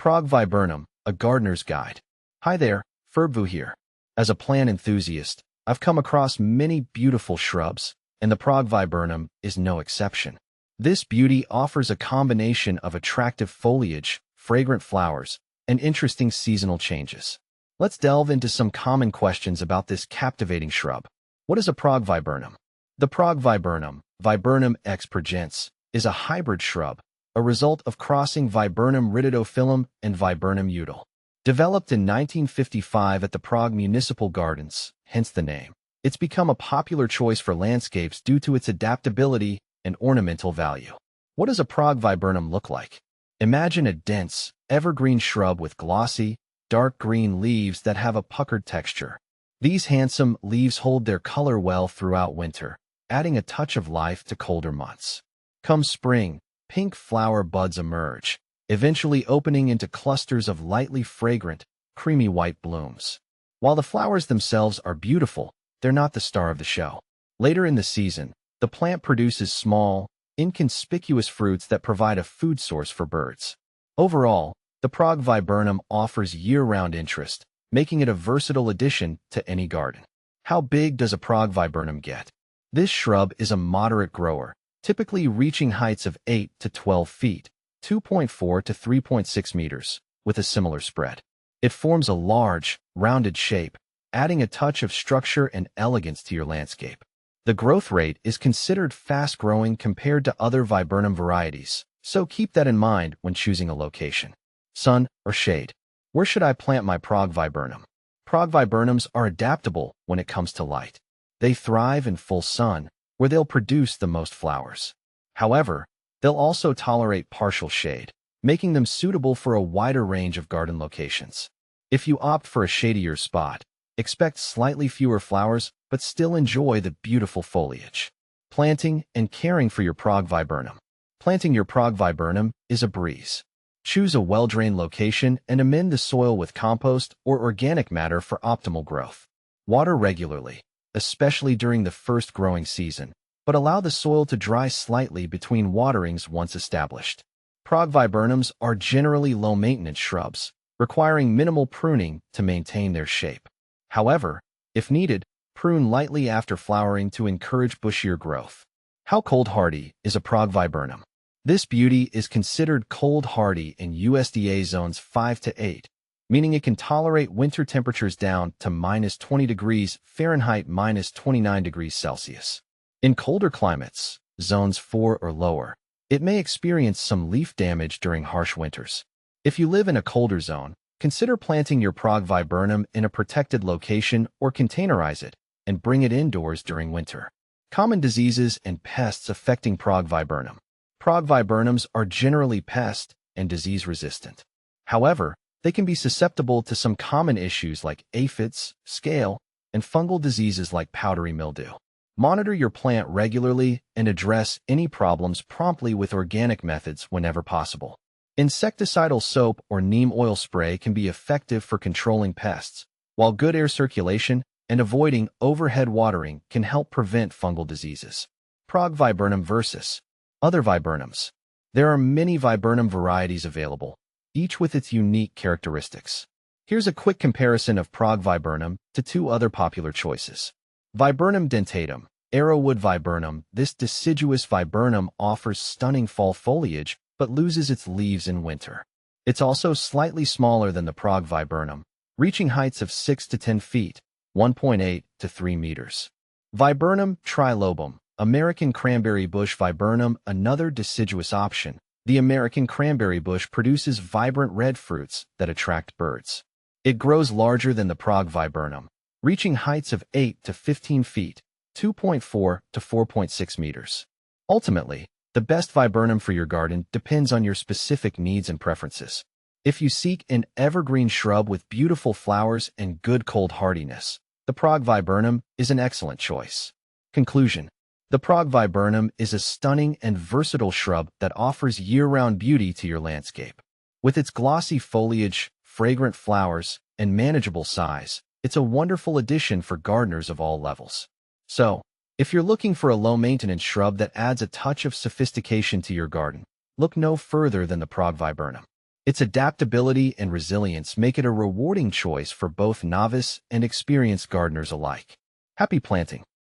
Prague Viburnum, a gardener's guide. Hi there, Ferbvu here. As a plant enthusiast, I've come across many beautiful shrubs, and the Prague Viburnum is no exception. This beauty offers a combination of attractive foliage, fragrant flowers, and interesting seasonal changes. Let's delve into some common questions about this captivating shrub. What is a Prague Viburnum? The Prague Viburnum, Viburnum expergens, is a hybrid shrub, a result of crossing Viburnum rididophyllum and Viburnum utile. Developed in 1955 at the Prague Municipal Gardens, hence the name, it's become a popular choice for landscapes due to its adaptability and ornamental value. What does a Prague Viburnum look like? Imagine a dense, evergreen shrub with glossy, dark green leaves that have a puckered texture. These handsome leaves hold their color well throughout winter, adding a touch of life to colder months. Come spring, pink flower buds emerge, eventually opening into clusters of lightly fragrant, creamy white blooms. While the flowers themselves are beautiful, they're not the star of the show. Later in the season, the plant produces small, inconspicuous fruits that provide a food source for birds. Overall, the Prague Viburnum offers year-round interest, making it a versatile addition to any garden. How big does a Prague Viburnum get? This shrub is a moderate grower, typically reaching heights of 8 to 12 feet, 2.4 to 3.6 meters, with a similar spread. It forms a large, rounded shape, adding a touch of structure and elegance to your landscape. The growth rate is considered fast-growing compared to other viburnum varieties, so keep that in mind when choosing a location. Sun or shade? Where should I plant my Prague Viburnum? Prague Viburnums are adaptable when it comes to light. They thrive in full sun, where they'll produce the most flowers. However, they'll also tolerate partial shade, making them suitable for a wider range of garden locations. If you opt for a shadier spot, expect slightly fewer flowers, but still enjoy the beautiful foliage. Planting and caring for your Prague Viburnum. Planting your Prague Viburnum is a breeze. Choose a well-drained location and amend the soil with compost or organic matter for optimal growth. Water regularly, especially during the first growing season, but allow the soil to dry slightly between waterings once established. Prague Viburnums are generally low-maintenance shrubs, requiring minimal pruning to maintain their shape. However, if needed, prune lightly after flowering to encourage bushier growth. How cold-hardy is a Prague Viburnum? This beauty is considered cold-hardy in USDA zones 5 to 8, meaning it can tolerate winter temperatures down to -20 degrees Fahrenheit -29 degrees Celsius. In colder climates, zones 4 or lower, it may experience some leaf damage during harsh winters. If you live in a colder zone, consider planting your Prague Viburnum in a protected location or containerize it and bring it indoors during winter. Common diseases and pests affecting Prague Viburnum. Prague Viburnums are generally pest and disease resistant. However, they can be susceptible to some common issues like aphids, scale, and fungal diseases like powdery mildew. Monitor your plant regularly and address any problems promptly with organic methods whenever possible. Insecticidal soap or neem oil spray can be effective for controlling pests, while good air circulation and avoiding overhead watering can help prevent fungal diseases. Prague Viburnum versus other viburnums. There are many viburnum varieties available, each with its unique characteristics. Here's a quick comparison of Prague Viburnum to two other popular choices. Viburnum dentatum, arrowwood viburnum. This deciduous viburnum offers stunning fall foliage but loses its leaves in winter. It's also slightly smaller than the Prague Viburnum, reaching heights of 6 to 10 feet, 1.8 to 3 meters. Viburnum trilobum, American cranberry bush viburnum, another deciduous option. The American cranberry bush produces vibrant red fruits that attract birds. It grows larger than the Prague Viburnum, reaching heights of 8 to 15 feet, 2.4 to 4.6 meters. Ultimately, the best viburnum for your garden depends on your specific needs and preferences. If you seek an evergreen shrub with beautiful flowers and good cold hardiness, the Prague Viburnum is an excellent choice. Conclusion: the Prague Viburnum is a stunning and versatile shrub that offers year-round beauty to your landscape. With its glossy foliage, fragrant flowers, and manageable size, it's a wonderful addition for gardeners of all levels. So, if you're looking for a low-maintenance shrub that adds a touch of sophistication to your garden, look no further than the Prague Viburnum. Its adaptability and resilience make it a rewarding choice for both novice and experienced gardeners alike. Happy planting!